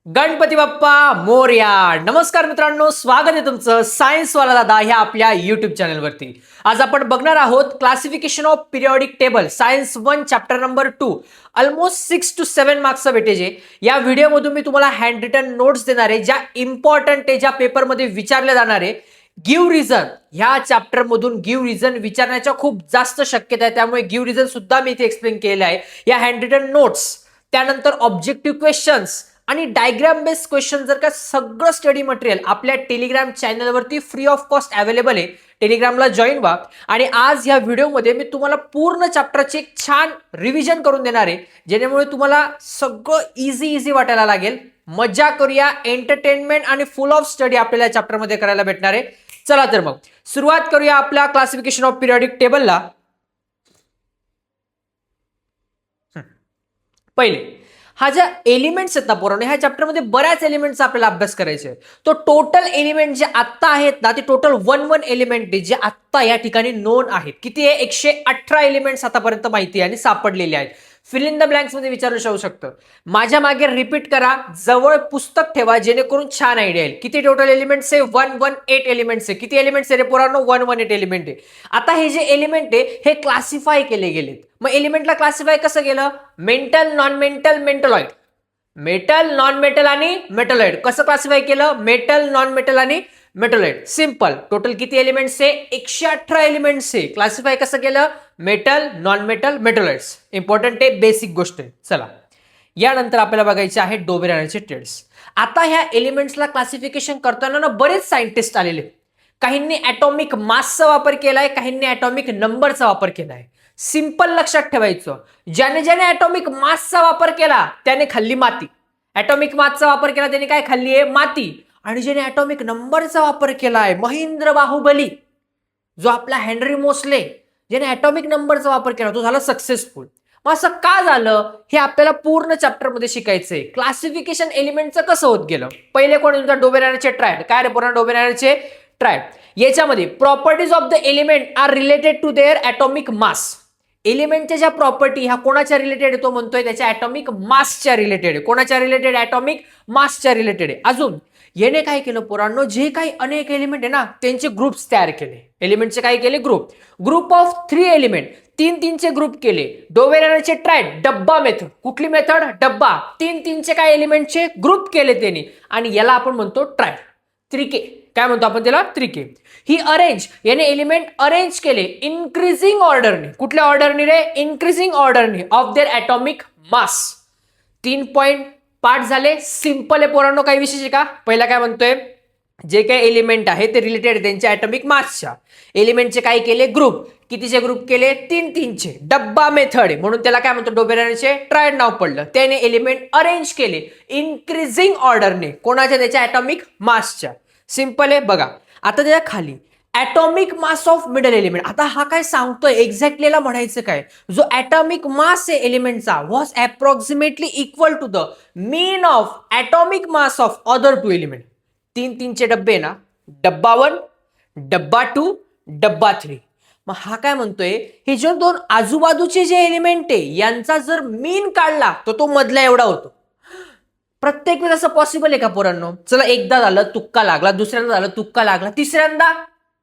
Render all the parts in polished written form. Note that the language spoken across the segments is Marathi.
गणपती बाप्पा मोरया. नमस्कार मित्रांनो, स्वागत आहे तुमचं सायन्स वाला दादा ह्या आपल्या युट्यूब चॅनलवरती. आज आपण बघणार आहोत classification of periodic table science 1 chapter number 2. Almost 6 to 7 मार्क्सचा वेटेज आहे. या व्हिडिओमधून मी तुम्हाला हँड रिटन नोट्स देणार आहे, ज्या इम्पॉर्टंट आहे, ज्या पेपरमध्ये विचारले जाणार आहे. गिव्ह रिझन ह्या चॅप्टर मधून गिव्ह रिझन विचारण्याच्या खूप जास्त शक्यता आहे, त्यामुळे गिव्ह रिझन सुद्धा मी इथे एक्सप्लेन केलेलं आहे. या हँड रिटन नोट्स, त्यानंतर ऑब्जेक्टिव्ह क्वेश्चन्स आणि डायग्राम बेस्ड क्वेश्चन, जर का सगळं स्टडी मटेरियल आपल्या टेलिग्राम चॅनलवरती फ्री ऑफ कॉस्ट अवेलेबल आहे. टेलिग्रामला जॉईन व्हा. आणि आज या व्हिडिओमध्ये मी तुम्हाला पूर्ण चॅप्टरचे एक छान रिव्हिजन करून देणार आहे, जेणेमुळे तुम्हाला सगळं इझी वाटायला लागेल. मजा करूया, एंटरटेनमेंट आणि फुल ऑफ स्टडी आपल्याला चॅप्टरमध्ये करायला भेटणार आहे. चला तर मग सुरुवात करूया आपल्या क्लासिफिकेशन ऑफ पिरियॉडिक टेबलला. पहिले हा ज्या एलिमेंट्स आहेत ना पोरांनो, ह्या चॅप्टरमध्ये बऱ्याच एलिमेंट्सचा आपल्याला अभ्यास करायचे आहे. तो टोटल एलिमेंट जे आत्ता आहेत ना, ते टोटल 1 एलिमेंट जे आत्ता या ठिकाणी नोन आहेत. किती आहे? 118 एलिमेंट्स आतापर्यंत माहिती आहे आणि सापडलेले आहेत. फिल इन द ब्लँक्स मध्ये विचारलं जाऊ शकतं. माझ्या मागे रिपीट करा, जवळ पुस्तक ठेवा, जेणेकरून छान आयडिया येईल. किती टोटल एलिमेंट्स आहे? 118 एलिमेंट्स आहे. किती एलिमेंट्स आहे रे पोरांनो? 118 एलिमेंट आहे. आता हे जे एलिमेंट आहे हे क्लासिफाय केले गेलेत. मग एलिमेंटला क्लासिफाय कसं केलं? Mental, non mental, metalloid. Metal, non metal आणि मेटलॉइड. कसं क्लासिफाय केलं? मेटल, नॉन मेटल आणि मेटलॉइड. सिंपल. टोटल किती एलिमेंट्स आहे? 118 एलिमेंट्स आहे. क्लासिफाय कसं केलं? Metal, non metal, metalloids. Important आहे, बेसिक गोष्ट आहे. चला, यानंतर आपल्याला बघायचे आहेत डोबेरानचे ट्रेड्स. आता ह्या एलिमेंट्सला क्लासिफिकेशन करताना ना बरेच सायंटिस्ट आलेले. काहींनी ॲटॉमिक मासचा वापर केलाय, काहींनी ॲटॉमिक नंबरचा वापर केलाय. सिंपल लक्षात ठेवायचं, ज्याने ज्याने ॲटॉमिक मासचा वापर केला त्याने खाल्ली माती. ॲटॉमिक मासचा वापर केला त्याने काय खाल्ली आहे? माती. आणि ज्याने ॲटॉमिक नंबरचा वापर केलाय, महेंद्र बाहुबली, जो आपला हेनरी मोसले, ज्याने ॲटॉमिक नंबरचा वापर केला, तो झाला सक्सेसफुल. मग असं का झालं हे आपल्याला पूर्ण चॅप्टरमध्ये शिकायचंय. क्लासिफिकेशन एलिमेंटचं कसं होत गेलं. पहिले कोण तुमचा? डोबेरानचे ट्रायड. काय रे पूर्ण? डोबेरानचे ट्रायड. याच्यामध्ये properties of the element are related to their atomic mass. एलिमेंटच्या ज्या प्रॉपर्टी ह्या कोणाच्या रिलेटेड? तो म्हणतोय त्याच्या ॲटॉमिक मासच्या रिलेटेड आहे. कोणाच्या रिलेटेड? ॲटॉमिक मासच्या रिलेटेड आहे. अजून याने काय केलं पोरांनो, जे काही अनेक एलिमेंट आहे ना त्यांचे ग्रुप्स तयार केले. एलिमेंटचे काय केले? Group of 3 element. 3-3चे ग्रुप केले. डोबेरानचे ट्रायड, डब्बा मेथड. कुठली मेथड? डब्बा. 3-3चे काय एलिमेंटचे ग्रुप केले त्यांनी, आणि याला आपण म्हणतो ट्रायड. त्रिके. काय म्हणतो आपण त्याला? त्रिके. ही अरेंज, याने एलिमेंट अरेंज केले इन्क्रीजिंग ऑर्डरने. कुठल्या ऑर्डरने रे? इन्क्रीजिंग ऑर्डरने of their atomic mass. 3 point part झाले. सिंपल आहे पोरांनो, काही विशेष आहे का? पहिला काय म्हणतोय, जे काही एलिमेंट आहे ते रिलेटेड त्यांच्या ॲटॉमिक मासच्या. एलिमेंटचे काय केले? ग्रुप. कितीचे ग्रुप केले? 3-3चे. डब्बा मेथड आहे म्हणून त्याला काय म्हणतो? डोबेरानचे ट्रायड नाव पडलं. त्याने एलिमेंट अरेंज केले इन्क्रीजिंग ऑर्डरने. कोणाच्या? त्याच्या ॲटॉमिक मासच्या. सिंपल आहे. बघा आता त्याच्या खाली atomic mass of middle element. आता हा काय सांगतोय एक्झॅक्टली, म्हणायचं काय? जो ॲटॉमिक मास आहे एलिमेंटचा was approximately equal to the mean of atomic mass of other 2 element. 3-3चे डब्बे ना, डब्बा 1, डब्बा 2, डब्बा 3. मग हा काय म्हणतोय, हे जे 2 आजूबाजूचे जे एलिमेंट आहे यांचा जर मीन काढला तर तो मधला एवढा होतो. प्रत्येक वेळेस असं पॉसिबल आहे का पोरांनो? चला, एकदा झालं तुक्का लागला, दुसऱ्यांदा झालं तुक्का लागला, तिसऱ्यांदा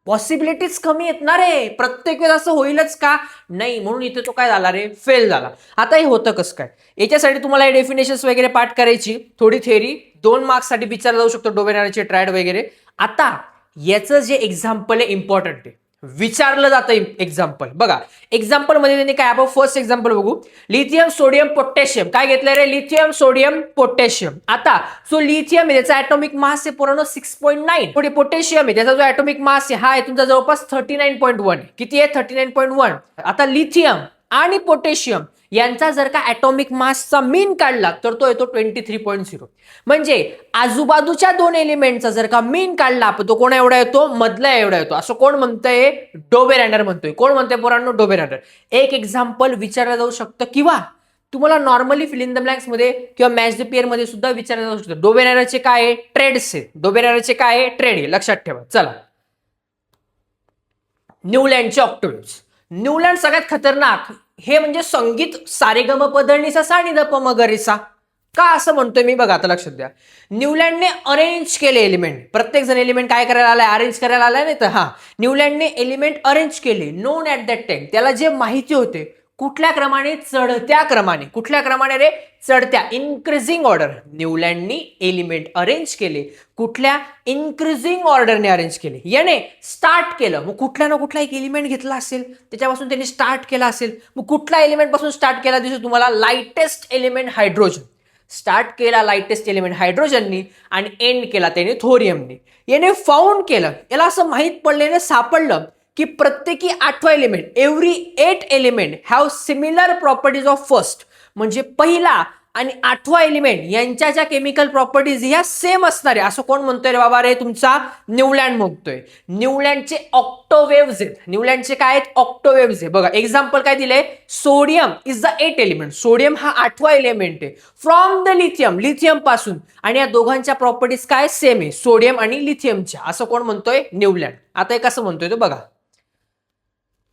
पॉसिबिलिटीज कमी आहेत ना रे. प्रत्येक वेळेस असं होईलच का? नाही. म्हणून इथे तो काय झाला रे? फेल झाला. आता हे होतं कसं काय? याच्यासाठी तुम्हाला हे डेफिनेशन्स वगैरे पाठ करायची, थोडी थेअरी 2 मार्क्ससाठी विचारला जाऊ शकतो, डोबेरानचे ट्रायड वगैरे. आता याचं जे एक्झाम्पल आहे इम्पॉर्टंट आहे, विचारलं जातं एक्झाम्पल. बघा एक्झाम्पल मध्ये त्यांनी काय, आपण फर्स्ट एक्झाम्पल बघू. Lithium, sodium, potassium. काय घेतलंय रे? Lithium, sodium, potassium. आता जो लिथियम आहे त्याचा ॲटॉमिक मास आहे पोरांनो 6.9. थोडी पोटॅशियम आहे त्याचा जो ॲटॉमिक मास आहे हा आहे तुमचा जवळपास 39.1. किती आहे? 39.1. आता लिथियम आणि पोटॅशियम यांचा जर का ॲटॉमिक मासचा मीन काढला तर तो येतो 23.0. म्हणजे आजूबाजूच्या 2 एलिमेंटचा जर का मीन काढला तो कोणा एवढा येतो? मधला एवढा येतो. असं कोण म्हणतंय? डोबेरानर म्हणतोय. कोण म्हणतंय पोरांनो? डोबेरानर. एक एक्झाम्पल विचारलं जाऊ शकतं, किंवा तुम्हाला normally fill in the blanks मध्ये किंवा मॅच द पेअर मध्ये सुद्धा विचारलं जाऊ शकतं. डोबेरानरचे काय आहे? ट्रेड्स आहे. डोबेरानरचे काय आहे? ट्रेड आहे. लक्षात ठेवा. चला, न्यूलँडचे ऑक्टेव्ह्स. न्यूलँड सगळ्यात खतरनाक. हे म्हणजे संगीत सारेगम पधनिसा सा नि द प म ग रे सा. का असं म्हणतोय मी बघा, आता लक्षात द्या. न्यूलँडने अरेंज केले एलिमेंट. प्रत्येक जण एलिमेंट काय करायला आलाय, अरेंज करायला आलाय नाही तर न्यूलँडने एलिमेंट अरेंज केले. Non at that time. त्याला जे माहिती होते कुठल्या क्रमाने, चढत्या क्रमाने. कुठल्या क्रमाने रे, चढत्या, इन्क्रीजिंग ऑर्डर. न्यूलँडनी एलिमेंट अरेंज केले कुठल्या, इन्क्रीजिंग ऑर्डरने अरेंज केले. याने स्टार्ट केलं, मग कुठल्या ना कुठला एक एलिमेंट घेतला असेल, त्याच्यापासून त्यांनी स्टार्ट केला असेल. मग कुठल्या एलिमेंट पासून स्टार्ट केला दिसतो तुम्हाला, लाइटेस्ट एलिमेंट हायड्रोजन. स्टार्ट केला लाइटेस्ट एलिमेंट हायड्रोजननी आणि एंड केला त्याने थोरियमनी. याने फाउंड केलं, याला असं माहित पडलं, सापडलं की प्रत्येकी 8वा element, every 8 element have similar properties of first. म्हणजे पहिला आणि 8वा एलिमेंट यांच्या ज्या केमिकल प्रॉपर्टीज ह्या सेम असणार आहे. असं कोण म्हणतोय रे बाबा, रे तुमचा न्यूलँड म्हणतोय. न्यूलँडचे ऑक्टोवेव्हज आहेत. न्यूलँडचे काय आहेत, ऑक्टोवेव्हज आहे. बघा एक्झाम्पल काय दिले, sodium is the 8th element. Sodium हा 8वा एलिमेंट आहे. फ्रॉम द लिथियम, लिथियम पासून. आणि या दोघांच्या प्रॉपर्टीज काय सेम आहे, सोडियम आणि लिथियमच्या. असं कोण म्हणतोय, न्यूलँड. आता हे कसं म्हणतोय तो बघा.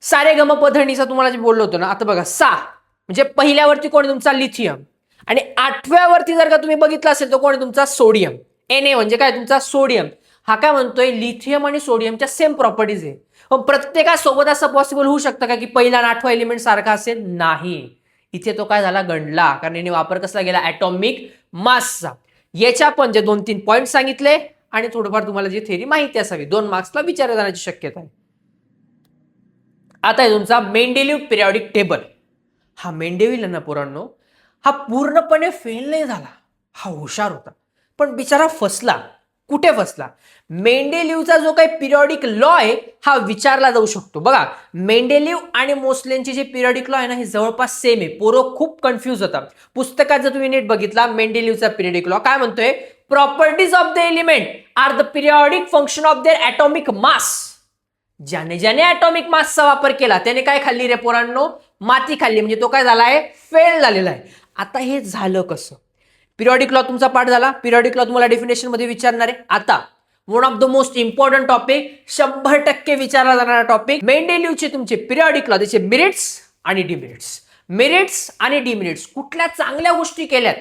सारे गम पधणीचा तुम्हाला जे बोललो होतो ना, आता बघा सा म्हणजे पहिल्यावरती कोण तुमचा लिथियम, आणि 8व्यावरती जर का तुम्ही बघितलं असेल तर कोण तुमचा सोडियम. Na म्हणजे काय तुमचा सोडियम. हा काय म्हणतोय, लिथियम आणि सोडियमच्या सेम प्रॉपर्टीज आहे. पण प्रत्येकासोबत असं पॉसिबल होऊ शकतं का की पहिला आणि 8वा एलिमेंट सारखा असेल, नाही. इथे तो काय झाला, गणला. कारण याने वापर कसला गेला, ॲटॉमिक मासचा. याच्या पण जे 2-3 पॉईंट सांगितले आणि थोडंफार तुम्हाला जी थेरी माहिती असावी, 2 मार्क्सला विचारल्या जाण्याची शक्यता आहे. आता आहे तुमचा मेंडेलिव्ह पिरियॉडिक टेबल. हा मेंडेव्हिल ना पोरांनो, हा पूर्णपणे फेल नाही झाला. हा हुशार होता पण बिचारा फसला. कुठे फसला, मेंडेलिव्हचा जो काही पिरियॉडिक लॉ आहे हा विचारला जाऊ शकतो. बघा मेंडेलिव्ह आणि मोसलेंचे जे पिरियॉडिक लॉ आहे ना, हे जवळपास सेम आहे. पोरं खूप कन्फ्यूज होतात. पुस्तकात जर तुम्ही नीट बघितला, मेंडेलिव्हचा पिरियॉडिक लॉ काय म्हणतोय, properties of the element are the periodic function of their atomic mass. ज्याने ज्याने ॲटॉमिक मासचा वापर केला त्याने काय खाल्ली रे पोरांनो, माती खाल्ली. म्हणजे तो काय झालाय, फेल झालेला आहे. आता हे झालं कसं, पिरियॉडिक लॉ तुमचा पाठ झाला. पिरियॉडिक लॉ तुम्हाला डेफिनेशन मध्ये विचारणार आहे. आता one of the most important topic, 100% विचारला जाणारा टॉपिक, मेंडेलिव्हचे तुमचे पिरियॉडिक लॉ, त्याचे मेरिट्स आणि डिमेरिट्स. मेरिट्स आणि डिमेरिट्स, कुठल्या चांगल्या गोष्टी केल्यात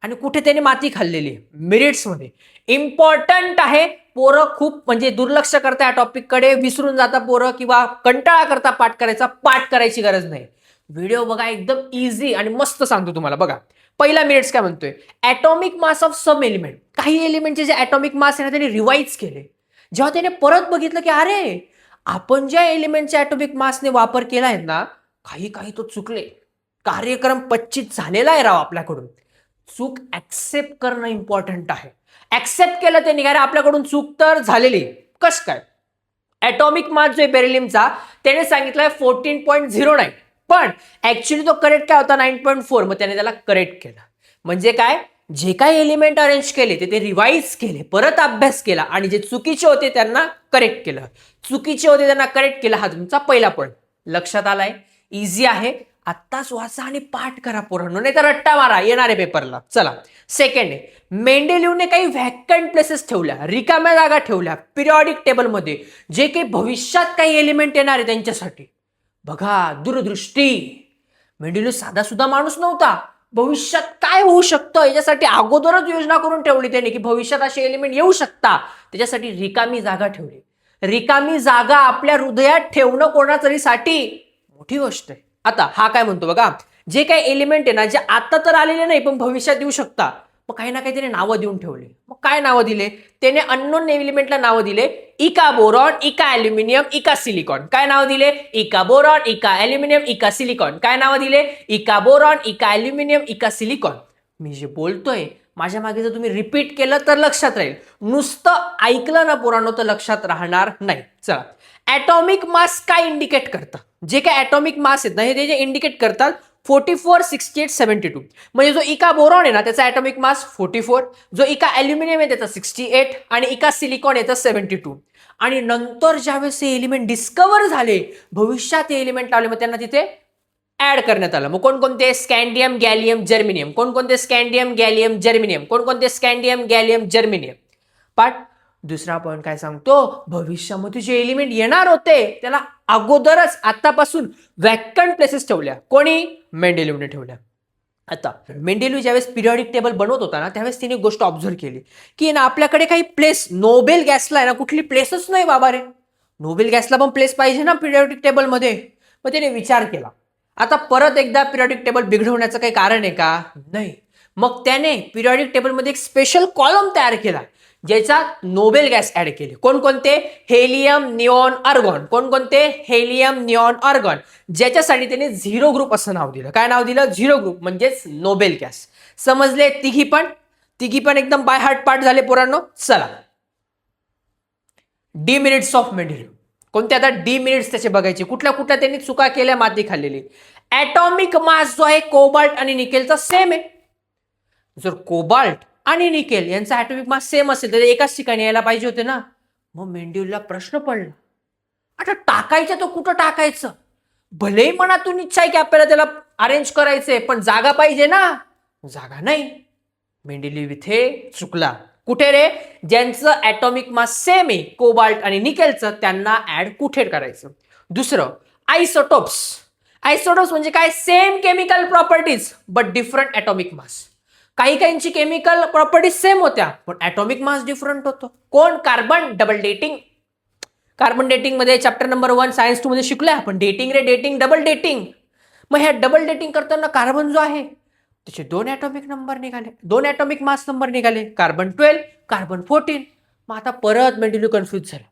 आणि कुठे त्याने माती खाल्लेली, मेरिट्स मध्ये. इम्पॉर्टंट आहे. पोरं खूप म्हणजे दुर्लक्ष करता या टॉपिक कडे, विसरून जाता पोरं किंवा कंटाळा करता पाठ करायचा. पाठ करायची गरज नाही, व्हिडिओ बघा, एकदम इझी आणि मस्त सांगतो तुम्हाला. बघा पहिला मेरिट्स काय म्हणतोय, atomic mass of some element. काही एलिमेंटचे जे ॲटॉमिक मास आहे ना त्याने रिवाइज केले. जेव्हा त्याने परत बघितलं की अरे आपण ज्या एलिमेंटच्या ॲटॉमिक मासने वापर केला आहे ना, काही काही तो चुकले, कार्यक्रम पच्चीत झालेला आहे राव आपल्याकडून. चूक ऍक्सेप्ट करणं इम्पॉर्टंट आहे. ऍक्सेप्ट केलं त्यांनी, काय आपल्याकडून चूक तर झालेली. कस काय, ॲटॉमिक मास जो आहे बेरिलियमचा त्याने सांगितलंय 14.09, पण ऍक्च्युली तो करेक्ट काय होता 9.4. मग त्याने त्याला करेक्ट केलं. म्हणजे काय, जे काही एलिमेंट अरेंज केले ते रिवाइज केले, परत अभ्यास केला आणि जे चुकीचे होते त्यांना करेक्ट केलं. चुकीचे होते त्यांना करेक्ट केलं. हा तुमचा पहिला पॉईंट लक्षात आलाय. इझी आहे. आत्ताच वाचा आणि पाठ करा पोरांनो, नाही तर रट्टा मारा येणारे पेपरला. चला सेकंड आहे, मेंडेलिव्हने काही व्हॅकंट प्लेसेस ठेवल्या, रिकाम्या जागा ठेवल्या पिरियॉडिक टेबलमध्ये, जे काही भविष्यात काही एलिमेंट येणार आहे त्यांच्यासाठी. बघा दूरदृष्टी. मेंडेलिव्ह साधा सुद्धा माणूस नव्हता. भविष्यात काय होऊ शकतं याच्यासाठी अगोदरच योजना करून ठेवली त्याने की भविष्यात असे एलिमेंट येऊ शकता. त्याच्यासाठी रिकामी जागा ठेवली. रिकामी जागा आपल्या हृदयात ठेवणं कोणातरीसाठी मोठी गोष्ट आहे. आता हा काय म्हणतो बघा, जे काही एलिमेंट आहे ना, जे आता तर आलेले नाही पण भविष्यात येऊ शकता, मग काही ना काही त्याने नावं देऊन ठेवले. मग काय नावं दिले त्याने, अननोन एलिमेंटला नावं दिले. इका बोरॉन, इका अल्युमिनियम, इका सिलिकॉन. काय नाव दिले, इका बोरॉन, इका अल्युमिनियम, इका सिलिकॉन. काय नावं दिले, इका बोरॉन, इका अल्युमिनियम, इका सिलिकॉन. मी जे बोलतोय माझ्या मागे जर तुम्ही रिपीट केलं तर लक्षात राहील. नुसतं ऐकलं ना पोरांनो तर लक्षात राहणार नाही. चला, ॲटॉमिक मास काय इंडिकेट करतं, जे काय ॲटॉमिक मास आहेत ना हे जे इंडिकेट करतात 44, 68, 72. म्हणजे जो इका बोरॉन आहे ना त्याचा ॲटॉमिक मास 44, जो इका अल्युमिनियम आहे त्याचा 68 आणि इका सिलिकॉन याचा 72. आणि नंतर ज्यावेळेस हे एलिमेंट डिस्कवर झाले, भविष्यात हे एलिमेंट लावले, मग त्यांना तिथे ऍड करण्यात आलं. मग कोणकोणते, स्कँडियम, गॅलियम, जर्मिनियम. कोणकोणते, स्कँडियम, गॅलियम, जर्मिनियम. कोणकोणते, स्कँडियम, गॅलियम, जर्मिनियम. पाठ दुसरा पॉईंट काय सांगतो, भविष्यामध्ये जे एलिमेंट येणार होते त्याला अगोदरच आतापासून व्हॅकंट प्लेसेस ठेवल्या. कोणी, मेंडेलिव्हने ठेवल्या. आता मेंडेलिव्ह ज्यावेळेस पिरियॉडिक टेबल बनवत होता ना, त्यावेळेस तिने गोष्ट ऑब्झर्व केली की ना आपल्याकडे काही प्लेस, नोबेल गॅसला आहे ना कुठली प्लेसच नाही बाबा रे, नोबेल गॅसला पण प्लेस पाहिजे ना पिरियॉडिक टेबलमध्ये. मग त्याने विचार केला, आता परत एकदा पिरियॉडिक टेबल बिघडवण्याचं काही कारण आहे का? नाही. मग त्याने पिरियॉडिक टेबलमध्ये एक स्पेशल कॉलम तयार केला ज्याच्यात नोबेल गॅस ऍड केले. कोणकोणते? Helium, neon, argon. कोणकोणते? Helium, neon, argon. ज्याच्यासाठी त्याने झिरो ग्रुप असं नाव दिलं. काय नाव दिलं? झिरो ग्रुप, म्हणजेच नोबेल गॅस. समजले? तिघी पण एकदम बाय हार्ट पाठ झाले पोरांनो. चला, डिमेरिट्स ऑफ मेंडेलिव्ह. कोणते? आता डिमेरिट्स त्याचे बघायचे. कुठल्या कुठल्या त्यांनी चुका केल्या, माती खाल्लेली. ॲटॉमिक मास जो आहे कोबाल्ट आणि निकेलचा सेम आहे. जर कोबाल्ट आणि निकेल यांचा ॲटॉमिक मास सेम असेल तर एकाच ठिकाणी यायला पाहिजे होते ना. मग मेंडेलिव्हला प्रश्न पडला, आता टाकायचं तर कुठं टाकायचं? भलेही मनातून इच्छा आहे की आपल्याला त्याला अरेंज करायचंय, पण जागा पाहिजे ना. जागा नाही. मेंडेलिव्ह इथे चुकला. कुठे रे? ज्यांचं ॲटॉमिक मास सेम आहे कोबाल्ट आणि निकेलचं, त्यांना ऍड कुठे करायचं? दुसरं, आयसोटोप्स. आयसोटोप्स म्हणजे काय? Same chemical properties but different atomic mass. काही काहींची केमिकल प्रॉपर्टीज सेम होत्या पण ॲटॉमिक मास डिफरंट होतो. कोण? Carbon double dating. Carbon dating मध्ये चॅप्टर नंबर 1 सायन्स 2 मध्ये शिकलोय आपण. डेटिंग रे डेटिंग, डबल डेटिंग. मग ह्या डबल डेटिंग करताना कार्बन जो आहे त्याचे 2 ॲटॉमिक नंबर निघाले, 2 ॲटॉमिक मास नंबर निघाले. Carbon 12, carbon 14. मग आता परत मेंडेलिव्ह कन्फ्यूज झाला,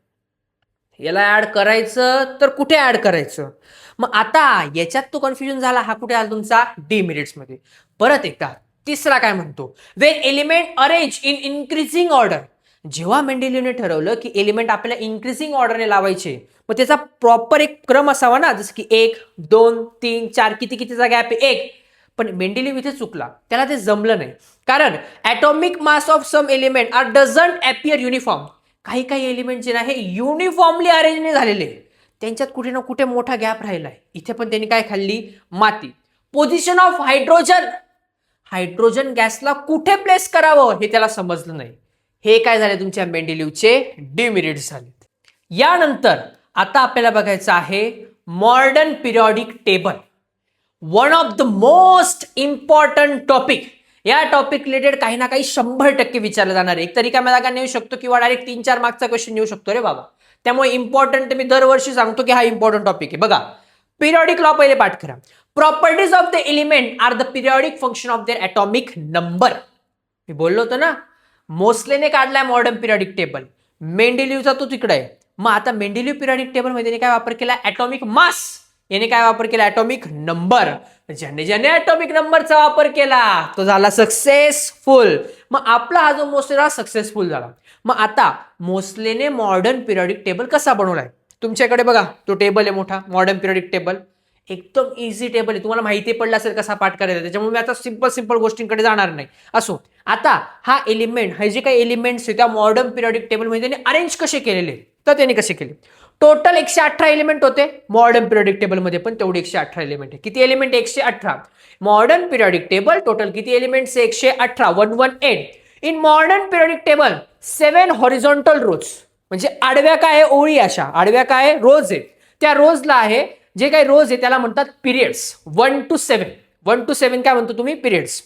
याला ऍड करायचं तर कुठे ऍड करायचं? मग आता याच्यात तो कन्फ्युजन झाला. हा कुठे आला तुमचा? डिमेरिट्स मध्ये. परत एकदा तिसरा काय म्हणतो? Wien element arrange in increasing order. जेव्हा मेंडेलिव्हने ठरवलं की एलिमेंट आपल्याला इन्क्रीजिंग ऑर्डरने लावायचे, मग त्याचा प्रॉपर एक क्रम असावा ना, जसं की 1, 2, 3, 4, कितीचा गॅप आहे? 1. पण मेंडेलिव्ह इथे चुकला, त्याला ते जमलं नाही. कारण atomic mass of some element are doesn't appear uniform. काही काही एलिमेंट जे आहे युनिफॉर्मली अरेंज नाही झालेले, त्यांच्यात कुठे ना कुठे मोठा गॅप राहिलाय. इथे पण त्यांनी काय खाल्ली? माती. Position of hydrogen. हायड्रोजन गॅसला कुठे प्लेस करावं हे त्याला समजलं नाही. हे काय झाले? तुमच्या मेंडेलिव्हचे डिमेरिट्स झाले. यानंतर आता आपल्याला बघायचं आहे modern periodic table. One of the most important topic. या टॉपिक रिलेटेड काही ना काही 100% विचारलं जाणार आहे. एक तरी काय जागा नेऊ शकतो किंवा डायरेक्ट 3-4 मार्कचा क्वेश्चन येऊ शकतो रे बाबा. त्यामुळे इम्पॉर्टंट मी दरवर्षी सांगतो की हा इम्पॉर्टंट टॉपिक आहे. बघा, पिरियॉडिक लॉ पहिले पाठ करा. Properties of the element are the periodic function of their atomic number. मी बोललो होतो ना, मोस्लेने काढलाय मॉडर्न पिरियॉडिक टेबल. मेंडेलिव्हचा तो तिकडे आहे. मग आता मेंडेलिव्ह पिरियॉडिक टेबल मध्ये काय वापर केला? Atomic mass. याने काय वापर केला? Atomic number. ज्याने ॲटॉमिक नंबरचा वापर केला तो झाला सक्सेसफुल. मग आपला हा जो मोस्ले सक्सेसफुल झाला. मग आता मोस्लेने मॉडर्न पिरियॉडिक टेबल कसा बनवलाय? तुमच्याकडे बघा तो टेबल आहे मोठा, मॉडर्न पिरियॉडिक टेबल. एकदम इझी टेबल आहे, तुम्हाला माहिती पडलं असेल कसा पाठ करायचा, त्याच्यामुळे मी आता सिंपल गोष्टींकडे जाणार नाही. असो, आता हा एलिमेंट, हे जे काही एलिमेंट्स आहेत त्या मॉडर्न पिरियॉडिक टेबल मध्ये त्यांनी अरेंज कसे केलेले, तर त्यांनी कसे केले? टोटल 118 एलिमेंट होते मॉडर्न पिरियॉडिक टेबल मध्ये, पण तेवढे 118 एलिमेंट आहे. किती element? 118. Modern periodic table total किती elements? 118, 118. In modern periodic table 7 horizontal rows, म्हणजे आडव्या काय ओळी, अशा आडव्या काय रोज आहेत. त्या रोजला आहे, जे काही रोज आहे त्याला म्हणतात पिरियड्स. 1 to 7. 1 to 7 काय म्हणतो तुम्ही? पिरियड्स.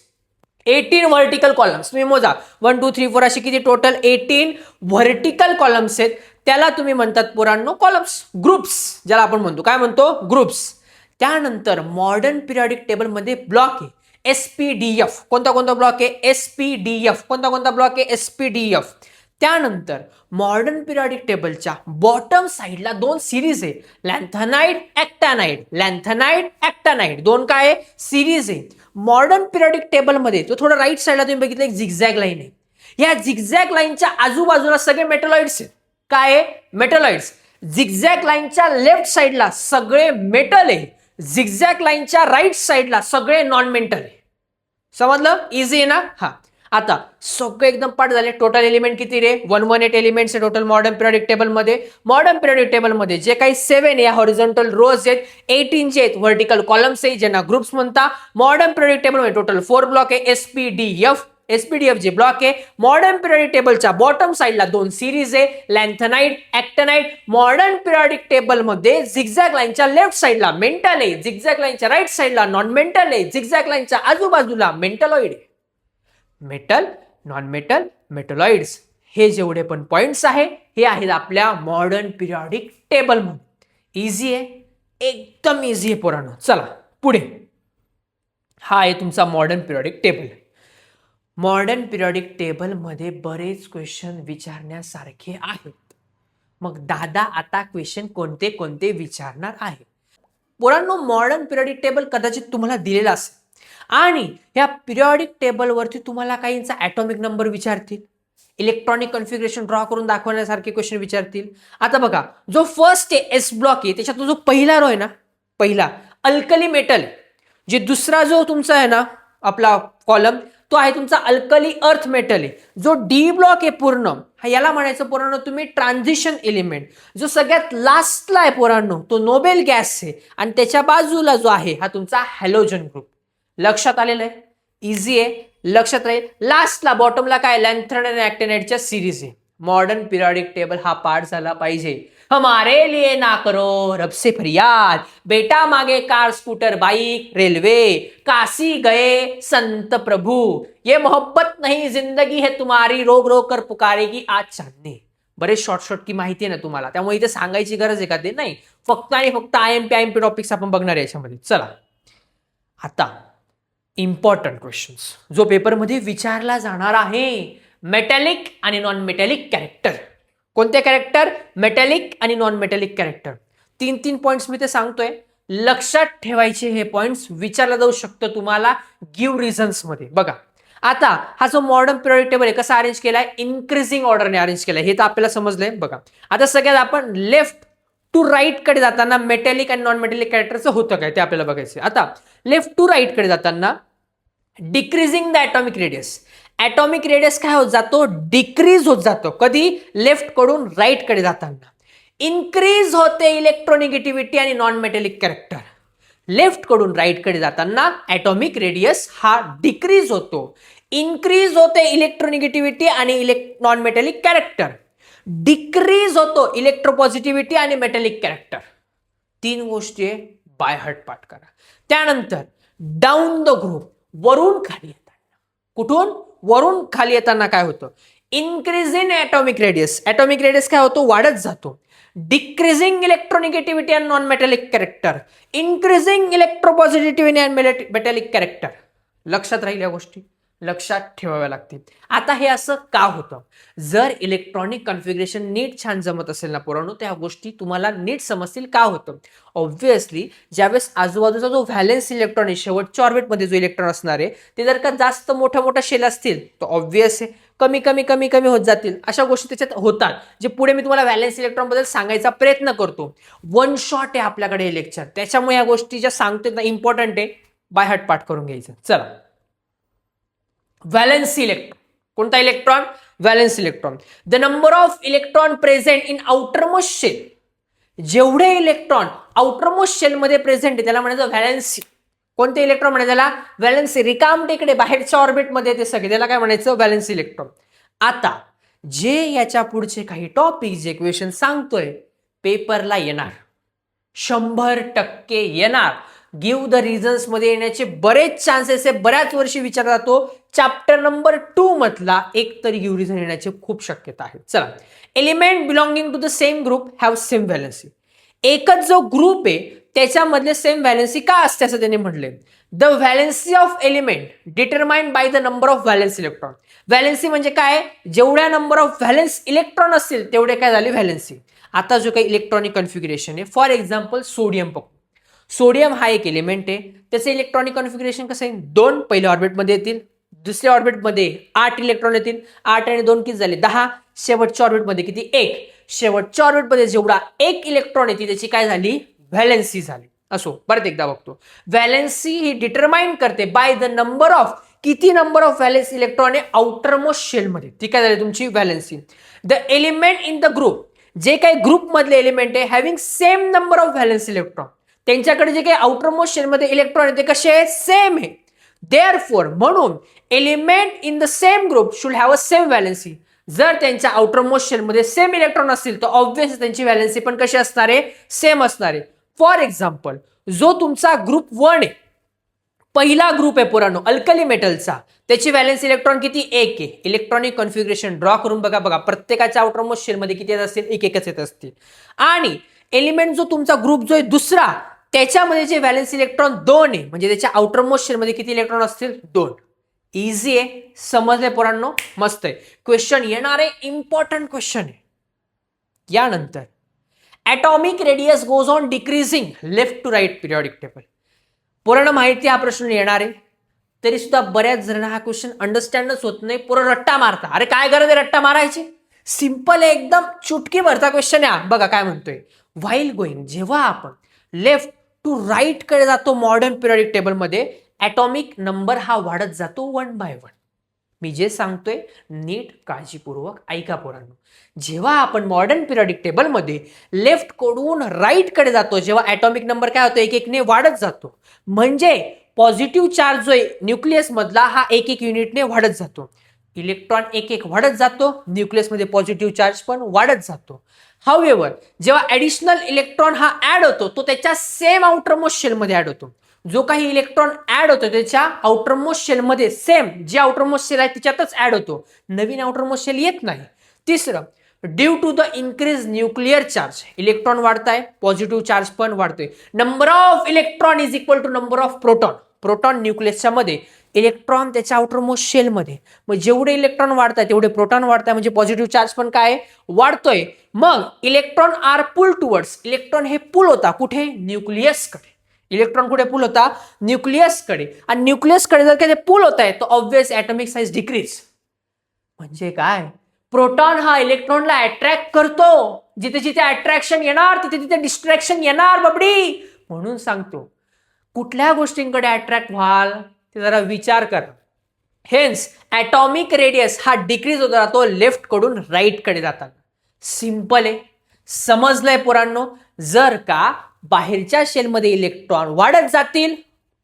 18 vertical columns. तुम्ही मोजा 1 2 3 4 अशी किती टोटल 18 व्हर्टिकल कॉलम्स आहेत. त्याला तुम्ही म्हणतात पोरांनो कॉलम्स. ग्रुप्स ज्याला आपण म्हणतो, काय म्हणतो? ग्रुप्स. त्यानंतर मॉडर्न पिरियॉडिक टेबल मध्ये ब्लॉक आहे एसपीडीएफ. कोणता कोणता ब्लॉक आहे? एसपीडीएफ. कोणता कोणता ब्लॉक आहे? एसपीडीएफ. त्यानंतर मॉडर्न पिरियॉडिक टेबलच्या बॉटम साइडला 2 सिरीज आहे, लॅन्थनाइड, ॲक्टॅनाइड. लॅन्थनाइड, ॲक्टॅनाइड 2 काय सिरीज आहे. मॉडर्न पिरियॉडिक टेबल मध्ये तो थोडं राईट साइडला तुम्ही बघितलं एक झिगझॅग लाईन आहे. या झिगझॅग लाईनच्या आजूबाजूला सगळे मेटलॉइड्स आहेत. काय आहे? मेटलॉइड्स. झिगझॅग लाईनच्या लेफ्ट साइडला सगळे मेटल आहे, झिगझॅग लाईनच्या राईट साइडला सगळे नॉन मेटल आहे. समजलं? इझी आहे ना? हा. आता सगळे एकदम पाठ झाले. टोटल एलिमेंट किती रे? 118 एलिमेंट्स आहे टोटल मॉडर्न पिरियॉडिक टेबल मध्ये. मॉडर्न पिरियॉडिक टेबल मध्ये जे काही 7 या हॉरिझॉन्टल रोज आहेत, 18 जे आहेत व्हर्टिकल कॉलम्स आहे ज्यांना ग्रुप्स म्हणता. मॉडर्न पिरियॉडिक टेबल मध्ये टोटल 4 ब्लॉक आहे एसपीडीएफ. एसपीडीएफ जे ब्लॉक आहे, मॉडर्न पिरियडिक टेबलच्या बॉटम साईडला 2 सिरीज आहे, लॅन्थनाइट, ॲक्टिनाइट. मॉडर्न पिरियडिक टेबल मध्ये झिगझॅग लाईनच्या लेफ्ट साईडला मेंटल आहे, झिगझॅग लाईनच्या राईट साईडला नॉन मेंटल आहे, झिगझॅग लाईनच्या आजूबाजूला मेंटलॉइड आहे. मेटल, नॉन मेटल, मेटलॉइड्स हे जेवढे पण पॉइंट्स आहे हे आहेत आपल्या मॉडर्न पिरियडिक टेबल मध्ये. इझी आहे, एकदम इझी आहे पोरांनो. चला पुढे, हा आहे तुमचा modern periodic table. Modern periodic table मध्ये बरेच क्वेश्चन विचारण्यासारखे आहेत. मग दादा आता क्वेश्चन कोणते कोणते विचारणार आहे? पोरांनो, मॉडर्न पिरियडिक टेबल कदाचित तुम्हाला दिलेला असेल आणि या पिरियडिक टेबलवरती तुम्हाला काहींचा ॲटॉमिक नंबर विचारतील, इलेक्ट्रॉनिक कन्फिगरेशन ड्रॉ करून दाखवण्यासारखे क्वेश्चन विचारतील. आता बघा, जो फर्स्ट आहे एस ब्लॉक आहे त्याच्यात जो पहिला रो आहे ना, पहिला अल्कली मेटल, जे दुसरा जो तुमचा आहे ना आपला कॉलम तो आहे तुमचा अल्कली अर्थ मेटल आहे. जो डी ब्लॉक आहे पूर्ण, हा याला म्हणायचं पोरांनो तुम्ही ट्रान्झिशन एलिमेंट. जो सगळ्यात लास्टला आहे पोरांनो तो नोबेल गॅस आहे आणि त्याच्या बाजूला जो आहे हा तुमचा हॅलोजन ग्रुप. लक्षात आलेलं आहे? इझी आहे, लक्षात राहील. लास्टला बॉटमला काय लॅन्थनाइट आणि ॲक्टिनाइटच्या सिरीज आहे. मॉडर्न पिरियडिक टेबल हा पार्ट झाला पाहिजे. हमारे लिए ना करो रब से फरियाद, बेटा मागे car scooter bike railway, Kashi गए संत प्रभु, ये मोहब्बत नहीं जिंदगी है तुम्हारी, रोग रोग कर पुकारेगी आज चांदनी. बरेच शॉर्ट की माहिती आहे ना तुम्हाला, त्यामुळे इथे सांगायची गरज आहे का ते नाही. फक्त आणि फक्त आयएमपी टॉपिक्स आपण बघणार आहे याच्यामध्ये. चला आता इम्पॉर्टंट क्वेश्चन्स जो पेपरमध्ये विचारला जाणार आहे, मेटॅलिक आणि नॉन मेटॅलिक कॅरेक्टर. कोणते कॅरेक्टर? मेटॅलिक आणि नॉन मेटॅलिक कॅरेक्टर. 3 पॉइंट्स मी ते सांगतोय, लक्षात ठेवायचे. हे पॉइंट्स विचारला जाऊ शकतो तुम्हाला गिव्ह रिझन्स मध्ये. बघा आता हा जो मॉडर्न पिरियडिक टेबल आहे कसा अरेंज केलाय? इन्क्रीजिंग ऑर्डरने अरेंज केलाय, हे तर आपल्याला समजलंय. बघा आता सगळ्यात आपण लेफ्ट टू राईट कडे जाताना मेटॅलिक आणि नॉन मेटॅलिक कॅरेक्टरचं होतं काय ते आपल्याला बघायचं. आता लेफ्ट टू राईट कडे जाताना decreasing the atomic radius. Atomic radius काय होत जातो? डिक्रीज होत जातो. कधी? लेफ्ट कडून राईट कडे जाताना. इन्क्रीज होते इलेक्ट्रोनिगेटिव्हिटी आणि नॉन मेटॅलिक कॅरेक्टर. लेफ्ट कडून राईट कडे जाताना ॲटॉमिक रेडियस हा डिक्रीज होतो. इन्क्रीज होते इलेक्ट्रोनिगेटिव्हिटी आणि नॉन मेटॅलिक कॅरेक्टर. डिक्रीज होतो इलेक्ट्रोपॉझिटिव्हिटी आणि मेटॅलिक कॅरेक्टर. 3 गोष्टी बाय हार्ट पाठ करा. त्यानंतर डाऊन द ग्रुप, वरून खाली येताना. कुठून? वरून खाली येताना काय होतं? Increase in atomic radius. Atomic radius काय होतो? वाढत जातो. Decreasing electronegativity and non metallic character. Increasing electropositivity and metallic character. लक्षात राहील, या गोष्टी लक्षात ठेवाव्या लागतील. आता हे असं का होतं? जर इलेक्ट्रॉनिक कन्फिगरेशन नीट छान जमत असेल ना पोरांनो, त्या गोष्टी तुम्हाला नीट समजतील. का होतं? ऑब्व्हियसली ज्यावेळेस आजूबाजूचा जो व्हॅलेन्स इलेक्ट्रॉन आहे, शेवटच्या ऑर्बिटमध्ये जो इलेक्ट्रॉन असणार आहे, ते जर का जास्त मोठ्या शेल असतील तर ऑब्व्हियस आहे कमी होत जातील. अशा गोष्टी त्याच्यात होतात, जे पुढे मी तुम्हाला व्हॅलेन्स इलेक्ट्रॉन बद्दल सांगायचा प्रयत्न करतो. 1 शॉट आहे आपल्याकडे हे लेक्चर, त्याच्यामुळे या गोष्टी ज्या सांगते ना इम्पॉर्टंट आहे, बाय हार्ट पाठ करून घ्यायचं. चला, व्हॅलेन्स इलेक्ट्रॉन. कोणता electron? Valence electron. The number of electron present in outermost shell. जेवढे इलेक्ट्रॉन आउटरमोस्ट शेल मध्ये प्रेझेंट आहे त्याला म्हणायचं व्हॅलेन्सी. कोणते इलेक्ट्रॉन म्हणायचं त्याला? व्हॅलेन्सी. रिकाम टेकडे बाहेरच्या ऑर्बिटमध्ये ते सगळे, त्याला काय म्हणायचं? Valence electron. आता जे याच्या पुढचे काही टॉपिक जे क्वेश्चन सांगतोय पेपरला येणार, 100% येणार. गिव्ह द रिझन्स मध्ये येण्याचे बरेच चान्सेस आहे. बऱ्याच वर्षी विचारला जातो. चॅप्टर नंबर 2 मधला एक तरी गिव्ह रिझन येण्याची खूप शक्यता आहे. चला, element belonging to the same group have same valency. एकच जो ग्रुप आहे त्याच्यामधले सेम व्हॅलेन्सी का असते असं त्यांनी म्हटले. The valency of element determined by the number of valence electron. Valency म्हणजे काय? जेवढ्या नंबर ऑफ व्हॅलेन्स इलेक्ट्रॉन असतील तेवढे काय झाले? व्हॅलेन्सी. आता जो काही इलेक्ट्रॉनिक कन्फिगरेशन आहे, फॉर एक्झाम्पल सोडियम पकडू. सोडियम हा एक एलिमेंट आहे, त्याचं इलेक्ट्रॉनिक कन्फिगरेशन कसं आहे? 2 पहिल्या ऑर्बिटमध्ये येतील, दुसऱ्या ऑर्बिटमध्ये 8 इलेक्ट्रॉन येतील. 8 आणि 2 किती झाले? 10. शेवटच्या ऑर्बिटमध्ये किती? 1. शेवटच्या ऑर्बिटमध्ये जेवढा 1 इलेक्ट्रॉन येते त्याची काय झाली? व्हॅलेन्सी झाली. असो, परत एकदा बघतो. व्हॅलेन्सी ही डिटरमाइन करते बाय द नंबर ऑफ, किती नंबर ऑफ व्हॅलेन्स इलेक्ट्रॉन आहे आउटरमोस्ट शेलमध्ये, ती काय झाली तुमची? Valency. The element in the group, जे काही ग्रुप मधले एलिमेंट आहे having same number of valence electron, त्यांच्याकडे जे काही आउटरमोस्ट शेलमध्ये इलेक्ट्रॉन आहे ते कसे आहे? सेम आहे. देअरफॉर म्हणून element in the same group should have a same valency. जर त्यांच्या आउटर मोस्ट शेल मध्ये सेम इलेक्ट्रॉन असतील तर ऑब्व्हियसली त्यांची व्हॅलेन्सी पण कशी असणार आहे, सेम असणार आहे. फॉर एक्झाम्पल, जो तुमचा ग्रुप 1 आहे, पहिला ग्रुप आहे पोरांनो अल्कली मेटलचा, त्याची व्हॅलेन्स इलेक्ट्रॉन किती, 1 आहे. इलेक्ट्रॉनिक कॉन्फिगरेशन ड्रॉ करून बघा प्रत्येकाच्या आउटर मोस्ट शेल मध्ये किती येत असतील, एकच येत असतील. आणि एलिमेंट जो तुमचा ग्रुप जो आहे दुसरा, त्याच्यामध्ये जे व्हॅलेन्स इलेक्ट्रॉन 2 आहे, म्हणजे त्याच्या आउटर मोस्ट शेल मध्ये किती इलेक्ट्रॉन असतील, 2. इझी आहे, समजले पोरांनो, मस्त आहे. क्वेश्चन येणार आहे, इम्पॉर्टंट क्वेश्चन आहे. यानंतर atomic radius goes on decreasing left to right periodic table. पोरांना माहिती हा प्रश्न येणार आहे, तरी सुद्धा बऱ्याच जणांना हा क्वेश्चन अंडरस्टँडच होत नाही. पोरं रट्टा मारता. अरे काय गरज आहे रट्टा मारायची, सिंपल आहे एकदम, चुटकी भरता क्वेश्चन आहे. बघा काय म्हणतोय, व्हाईल गोईंग, जेव्हा आपण लेफ्ट टू राईट कडे जातो मॉडर्न पिरियॉडिक टेबलमध्ये, ॲटॉमिक नंबर हा वाढत जातो 1 by 1. मी जे सांगतोय नीट काळजीपूर्वक ऐका पोरांनो. जेव्हा आपण मॉडर्न पिरियॉडिक टेबलमध्ये लेफ्ट कडून राईट कडे जातो, जेव्हा ॲटॉमिक नंबर काय होतो, एक एकने वाढत जातो. म्हणजे पॉझिटिव्ह चार्ज जो आहे न्यूक्लियस मधला हा एक एक युनिटने वाढत जातो. इलेक्ट्रॉन एक एक वाढत जातो, न्यूक्लियसमध्ये पॉझिटिव्ह चार्ज पण वाढत जातो. हाऊएव्हर जेव्हा ऍडिशनल इलेक्ट्रॉन हा ऍड होतो, तो त्याच्या सेम आउटरमोस्ट शेलमध्ये ऍड होतो. जो काही इलेक्ट्रॉन ऍड होतो त्याच्या आउटरमोस्ट शेलमध्ये सेम जे आउटरमोस्ट शेल आहे त्याच्यातच ऍड होतो, नवीन आउटरमोस्ट शेल येत नाही. तिसरं, due to the increase nuclear charge, electron वाढताय, पॉझिटिव्ह चार्ज पण वाढतोय. Number of electron is equal to number of proton. Proton न्यूक्लियसच्या मध्ये, इलेक्ट्रॉन त्याच्या आउटरमोस्ट शेलमध्ये. मग जेवढे इलेक्ट्रॉन वाढताय तेवढे प्रोटॉन वाढताय, म्हणजे पॉझिटिव्ह चार्ज पण काय वाढतोय. मग इलेक्ट्रॉन आर पुल टुवर्ड्स, इलेक्ट्रॉन हे पुल होता कुठे, न्यूक्लियसकडे. इलेक्ट्रॉन कुठे पुल होता, न्यूक्लियसकडे. आणि न्यूक्लियसकडे जर काही पुल होत आहे तर ऑब्व्हियस ॲटॉमिक साईज डिक्रीज. म्हणजे काय, प्रोटॉन हा इलेक्ट्रॉनला अट्रॅक्ट करतो. जिथे जिथे अट्रॅक्शन येणार तिथे तिथे डिस्ट्रॅक्शन येणार बबडी. म्हणून सांगतो, कुठल्या गोष्टींकडे अट्रॅक्ट व्हाल ते जरा विचार करा. हेन्स ॲटॉमिक रेडियस हा डिक्रीज होत राहतो लेफ्ट कडून राईट कडे जाताना. सिंपल आहे, समजलंय पोरांनो. जर का बाहेरच्या शेलमध्ये इलेक्ट्रॉन वाढत जातील,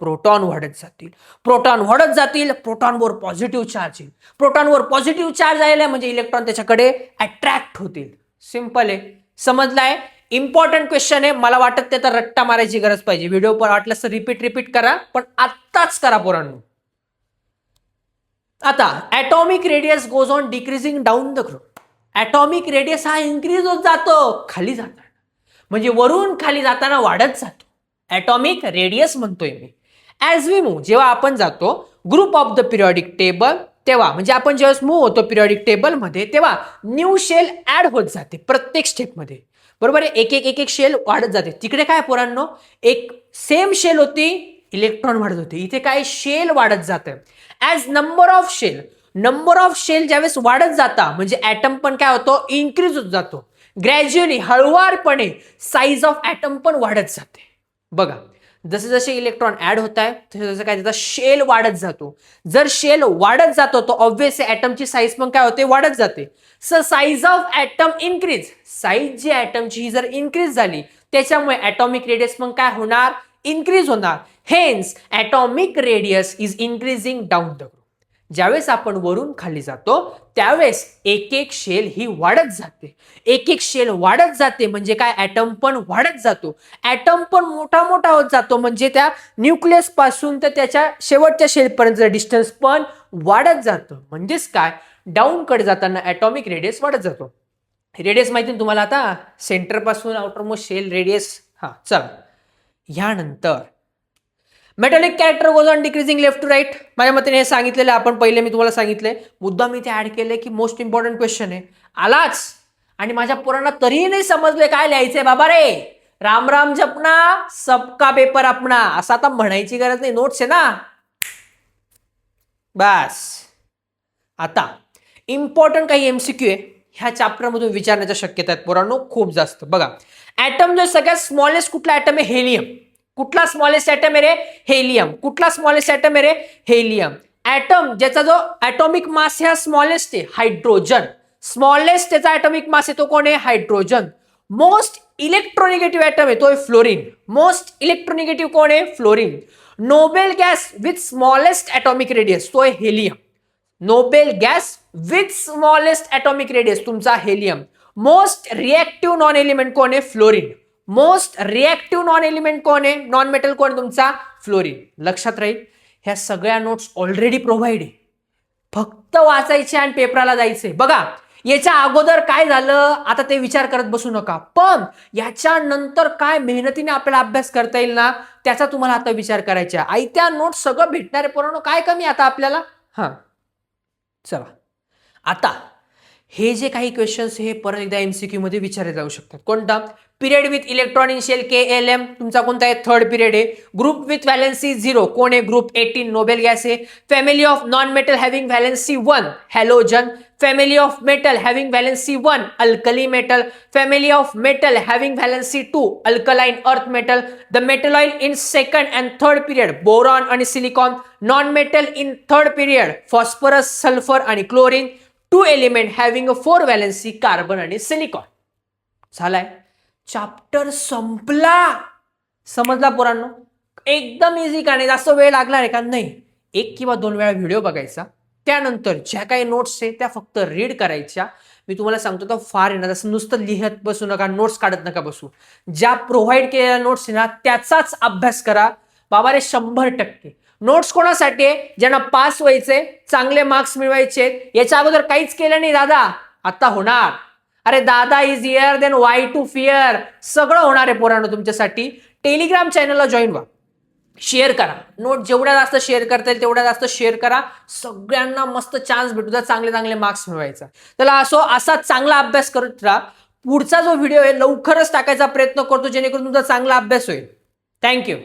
प्रोटॉन वाढत जातील, प्रोटॉन वाढत जातील, प्रोटॉनवर पॉझिटिव्ह चार्ज येईल, प्रोटॉनवर पॉझिटिव्ह चार्ज आलेला म्हणजे इलेक्ट्रॉन त्याच्याकडे अट्रॅक्ट होतील. सिंपल आहे, समजलाय. इम्पॉर्टंट क्वेश्चन आहे. मला वाटत ते तर रट्टा मारायची गरज पाहिजे. व्हिडिओ पण वाटलं तर रिपीट करा, पण आत्ताच करा पोरांनो. आता atomic radius goes on decreasing down the group. Atomic radius हा इन्क्रीज होत जातो खाली जाताना, म्हणजे वरून खाली जाताना वाढत जातो. ॲटॉमिक रेडियस म्हणतोय मी. ॲज वी मूव्ह, जेव्हा आपण जातो group of the periodic table, तेव्हा म्हणजे आपण जेव्हा मूव्ह होतो पिरियॉडिक टेबलमध्ये, तेव्हा न्यू शेल ऍड होत जाते प्रत्येक स्टेपमध्ये. बरोबर आहे, एक एक शेल वाढत जाते. तिकडे काय पोरांनो, एक सेम शेल होती, इलेक्ट्रॉन वाढत होते. इथे काय, शेल वाढत जातं. ॲज नंबर ऑफ शेल ज्यावेळेस वाढत जाता म्हणजे ॲटम पण काय होतो, इन्क्रीज होत जातो. ग्रॅज्युअली, हळुवारपणे साईज ऑफ ॲटम पण वाढत जाते. बघा, जसे जसे इलेक्ट्रॉन ऍड होत आहे तसे जसं काय त्याचा शेल वाढत जातो. जर शेल वाढत जातो तर ऑब्व्हियसली ॲटमची साईज पण काय होते, वाढत जाते. So size of atom increase, size जी ॲटमची जर इन्क्रीज झाली त्याच्यामुळे ॲटॉमिक रेडियस पण काय होणार, इन्क्रीज होणार. Hence atomic radius is increasing down the group. ज्यावेळेस आपण वरून खाली जातो त्यावेळेस एक एक शेल ही वाढत जाते. एक एक शेल वाढत जाते म्हणजे काय, ॲटम पण वाढत जातो. ॲटम पण मोठा मोठा होत जातो, म्हणजे त्या न्यूक्लियस पासून तर त्याच्या शेवटच्या शेलपर्यंत डिस्टन्स पण वाढत जातं. म्हणजेच काय, डाऊन कडे जाताना ॲटॉमिक रेडियस वाढत जातो. रेडियस माहिती तुम्हाला आता, सेंटर पासून आउटरमोस्ट शेल रेडियस. हा चला, यानंतर metallic character goes on decreasing left to right. माझ्या मते हे सांगितलेलं आपण पहिले, मी तुम्हाला सांगितलंय, मुद्दा मी ते ऍड केले की मोस्ट इम्पॉर्टंट क्वेश्चन आहे. आलाच आणि माझ्या पोरांना तरीही नाही समजले काय लिहायचंय बाबा रे. राम राम जपना, सबका पेपर अपना, असं आता म्हणायची गरज नाही, नोट्स आहे ना बस. आता इम्पॉर्टंट काही एमसीक्यू आहे, ह्या चॅप्टरमधून विचारण्याच्या शक्यता आहेत पोरांनो खूप जास्त. बघा, ॲटम जो सगळ्यात स्मॉलेस्ट कुठला ॲटम आहे, हेलियम. कुठला स्मॉलेस्ट ॲटम आहे रे, हेलियम. कुठला स्मॉलेस्ट ॲटम आहे रे, हेलियम. ॲटम ज्याचा जो ॲटॉमिक मास आहे हा स्मॉलेस्ट आहे, हायड्रोजन. स्मॉलेस्ट त्याचा ॲटॉमिक मास आहे तो कोण आहे, हायड्रोजन. मोस्ट इलेक्ट्रोनिगेटिव्ह ॲटम आहे तो आहे फ्लोरीन. मोस्ट इलेक्ट्रोनिगेटिव्ह कोण आहे, fluorine. Noble gas with smallest atomic radius, तो आहे helium. Noble gas with smallest atomic radius तुमचा helium. Most reactive non element कोण आहे? Fluorine. Most reactive non element कोण आहे? नॉन मेटल कोण तुमचा? फ्लोरीन. लक्षात राहील. ह्या सगळ्या नोट्स ऑलरेडी प्रोव्हाइड आहे, फक्त वाचायचे आणि पेपराला जायचे. बघा याच्या अगोदर काय झालं आता ते विचार करत बसू नका, पण याच्या नंतर काय मेहनतीने आपल्याला अभ्यास करता येईल ना त्याचा तुम्हाला आता विचार करायचा. आयत्या नोट्स सगळं भेटणारे पोरांनो, काय कमी आता आपल्याला. चला आता हे जे काही क्वेश्चन्स हे परत एकदा एमसीक्यू मध्ये विचारले जाऊ शकतात. कोणता? Period with electron in shell KLM तुमचा कोणता आहे? थर्ड पिरियड आहे. ग्रुप विथ व्हॅलेन्सी 0 कोण आहे? ग्रुप 18 नोबेल गॅस आहे. Family of non metal having valency 1 halogen. Family of metal having valency 1 alkali metal. Family of metal having valency 2 alkaline earth metal. The metal oil in second and third period boron आणि silicon. Non metal in third period phosphorus, sulphur आणि chlorine. 2 element having 4 valency carbon आणि सिलिकॉन. झालाय चॅप्टर संपला. समजला पोरांनो? एकदम इझी का नाही? जास्त वेळ लागणार आहे का? नाही. 1 किंवा 2 वेळा व्हिडिओ बघायचा, त्यानंतर ज्या काही नोट्स आहे त्या फक्त रीड करायच्या. मी तुम्हाला सांगतो तर फार आहे ना, जसं नुसतं लिहत बसू नका, नोट्स काढत नका बसू. ज्या प्रोव्हाइड केलेल्या नोट्स आहे ना त्याचाच अभ्यास करा बाबा रे. 100%. नोट्स कोणासाठी? ज्यांना पास व्हायचे, चांगले मार्क्स मिळवायचे. याच्या अगोदर काहीच केलं नाही दादा, आता होणार. अरे दादा is here then why to fear. सगळं होणार आहे पोरांनो तुमच्यासाठी. टेलिग्राम चॅनलला जॉईन व्हा, शेअर करा. नोट जेवढ्या जास्त शेअर करता येईल तेवढ्या जास्त शेअर करा. सगळ्यांना मस्त चान्स भेटू द्या चांगले चांगले मार्क्स मिळवायचा. त्याला असा चांगला अभ्यास करत राहा. पुढचा जो व्हिडिओ आहे लवकरच टाकायचा प्रयत्न करतो जेणेकरून तुमचा चांगला अभ्यास होईल. थँक्यू.